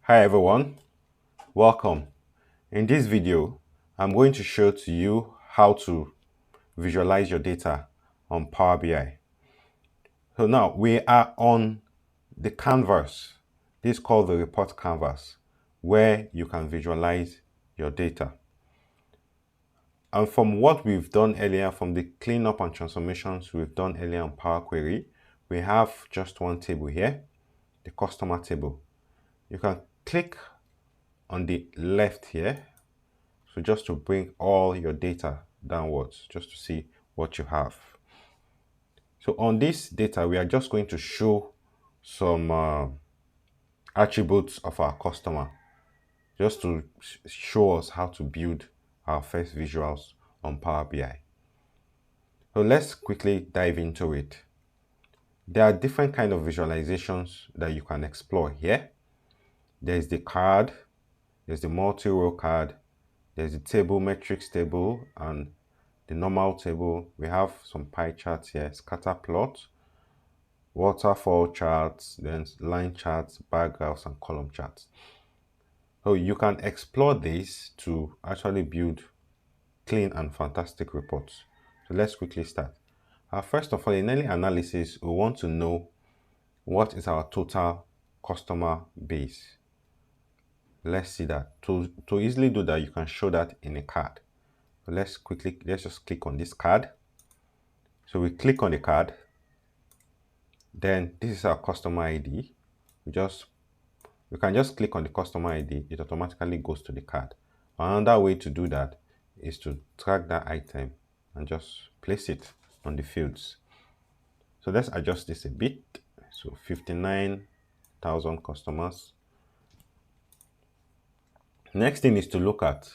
Hi everyone, welcome. In this video, I'm going to show to you how to visualize your data on Power BI. So now we are on the canvas. This is called the report canvas, where you can visualize your data. And from what we've done earlier, from the cleanup and transformations we've done earlier on Power Query, we have just one table here, the customer table. You can click on the left here. So just to bring all your data downwards, just to see what you have. So on this data, we are just going to show some attributes of our customer, just to show us how to build our first visuals on Power BI. So let's quickly dive into it. There are different kind of visualizations that you can explore here. There's the card, there's the multi-row card, there's the table, metrics table, and the normal table. We have some pie charts here, scatter plot, waterfall charts, then line charts, bar graphs, and column charts. So you can explore this to actually build clean and fantastic reports. So let's quickly start. First of all, in any analysis, we want to know what is our total customer base. Let's see that. To easily do that, you can show that in a card. So let's just click on this card. So we click on the card. Then this is our customer ID. We can just click on the customer ID. It automatically goes to the card. Another way to do that is to drag that item and just place it on the fields. So let's adjust this a bit. So 59,000 customers. Next thing is to look at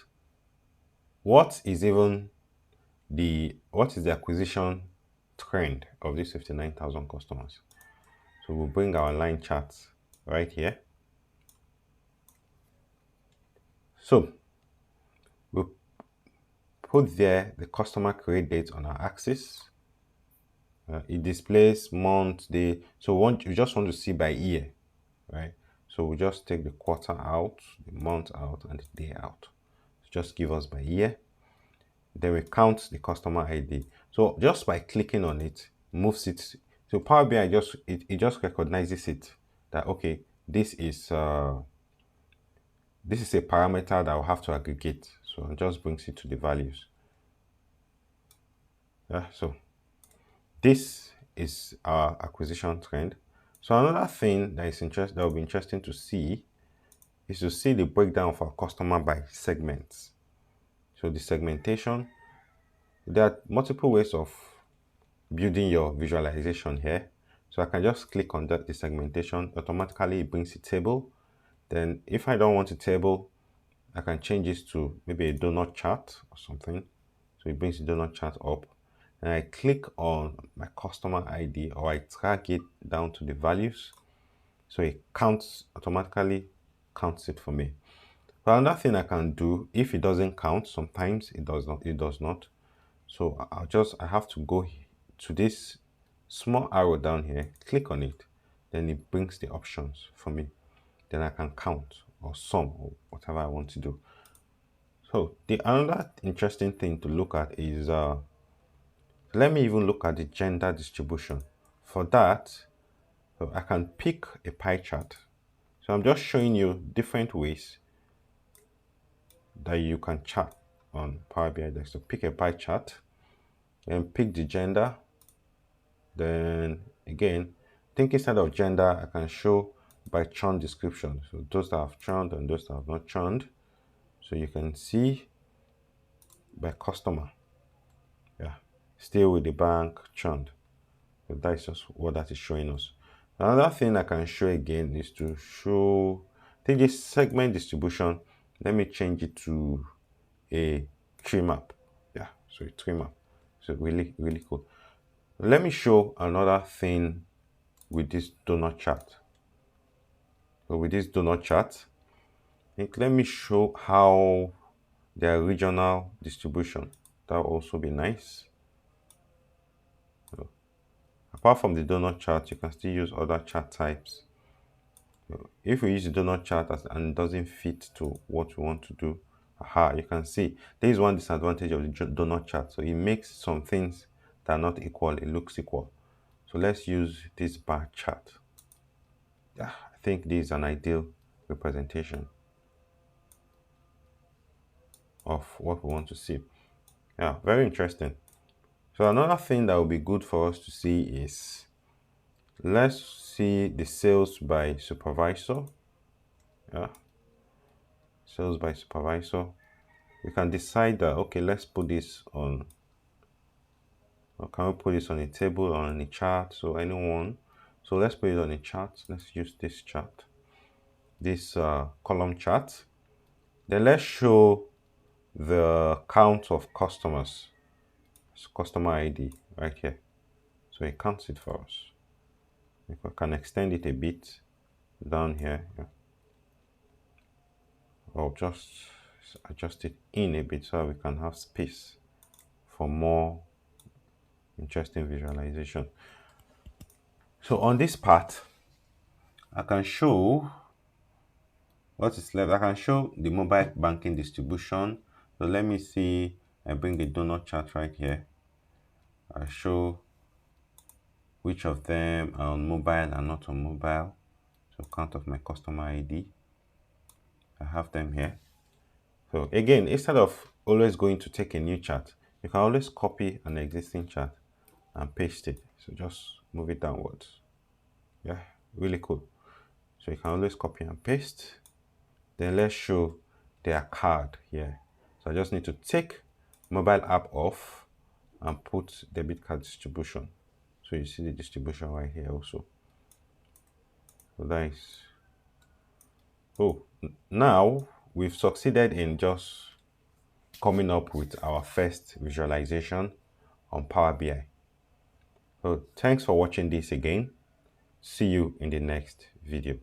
what is the acquisition trend of these 59,000 customers. So we'll bring our line charts right here. So we'll put there the customer create date on our axis. It displays month, day. So you just want to see by year, right? So we just take the quarter out, the month out, and the day out. Just give us by year. Then we count the customer ID. So just by clicking on it, moves it. So Power BI it just recognizes it that okay, this is a parameter that I'll have to aggregate. So it just brings it to the values. So this is our acquisition trend. So another thing that will be interesting to see is to see the breakdown of our customer by segments. So the segmentation, there are multiple ways of building your visualization here. So I can just click on the segmentation, automatically it brings a table. Then if I don't want a table, I can change this to maybe a donut chart or something. So it brings the donut chart up. And I click on my customer ID, or I drag it down to the values. So it automatically counts it for me. But another thing I can do, if it doesn't count, sometimes it does not. So I have to go to this small arrow down here, click on it, then it brings the options for me. Then I can count or sum or whatever I want to do. So another interesting thing to look at is, let me even look at the gender distribution. For that, so I can pick a pie chart. So I'm just showing you different ways that you can chart on Power BI. So pick a pie chart and pick the gender. Then again, think instead of gender, I can show by churn description. So those that have churned and those that have not churned. So you can see by customer. Yeah, still with the bank, churned. So that's just what that is showing us. Another thing I can show again is to show, take this segment distribution. Let me change it to a tree map. Yeah, so a tree map. So really, really cool. Let me show another thing with this donut chart. So with this donut chart, let me show how their regional distribution. That will also be nice. So, apart from the donut chart, you can still use other chart types. If we use the donut chart and it doesn't fit to what we want to do, you can see there is one disadvantage of the donut chart. So it makes some things that are not equal, it looks equal. So let's use this bar chart. I think this is an ideal representation of what we want to see. Yeah, very interesting. So another thing that would be good for us to see is, let's see the sales by supervisor. Yeah, sales by supervisor. We can decide that, okay, let's put this on, or can we put this on a table or on a chart? So anyone. So let's put it on a chart. Let's use this chart, this column chart. Then let's show the count of customers. It's customer ID right here. So it counts it for us. If I can extend it a bit down here, yeah. Or just adjust it in a bit so we can have space for more interesting visualization. So on this part, I can show what is left. I can show the mobile banking distribution. So let me see, I bring the donut chart right here. I show which of them are on mobile and not on mobile. So count of my customer ID. I have them here. So again, instead of always going to take a new chart, you can always copy an existing chart and paste it. So just move it downwards. Yeah, really cool. So you can always copy and paste. Then let's show their card here. So I just need to take mobile app off and put debit card distribution. So you see the distribution right here also. So that is, now we've succeeded in just coming up with our first visualization on Power BI. So thanks for watching this again. See you in the next video.